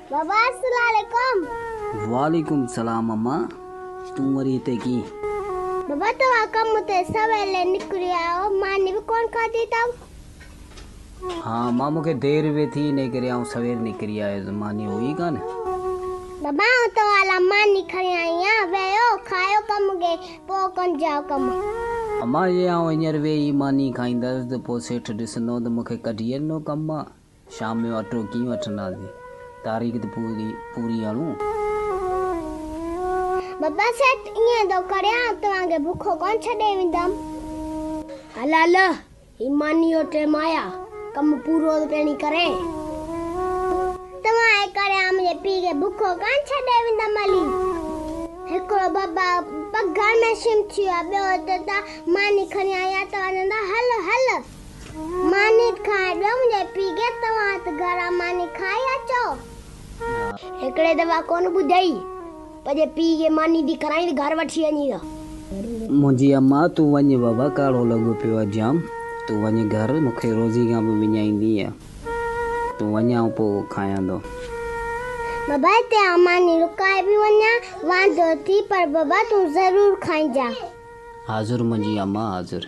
बाबा अस्सलाम वालेकुम। वालेकुम सलाम अम्मा। तू वरी हिते की? बाबा तव्हां कम ते सवेल निकिरी आयो, मानी भी कोन खाधी अथव। हाँ मां मूंखे देरि वे थी इन करे आउं सवेर निकिरी आयुसि, मानी हुई कान। बाबा तव्हां लाइ मानी खणी आई आहियां, वेहो खायो कम गे पोइ कोन जाओ कम। अम्मा ये आउं हींअर वेही मानी खाईंदसि त पोइ सेठ ॾिसंदो त मूंखे कढी वेंदो कमु मां। शाम जो अटो कीअं वठंदासीं, तारीख़ त पूरी हणूं। बाबा सेठ ईअं थो करियां, तव्हांखे बुखो कोन छॾे वेंदमि। हल हल ही मानी जो टाइम आया, कम पूरो पहिरीं करे। तव्हां करे मुंहिंजे पीउ खे बुखो कोन छॾे वेंदमि हली। हिकिड़ो बाबा पघर में शिम थी वियो, ॿियो त मानी खणी आया तव्हां चवंदा हल हल मानी खाए ॾियो मुंहिंजे पीउ खे। तव्हां त घरां मानी खाई अचो। हिकिड़े दफ़ा कोन ॿुधई, पंहिंजे पीउ खे मानी दी कराई घर वठी वञी। मुंहिंजी अम्मा तूं वञ बाबा, काढ़ो लॻो पियो आहे जाम। तूं वञ घर, मूंखे रोज़ी खां बि विञाईंदी आहे। तूं वञा पोइ खायां थो। बाबा हिते मानी रुकाए बि वञा वांदो थी, पर बाबा तूं ज़रूर खाइजा। हाज़ुर मुंहिंजी अम्मा हाज़ुर।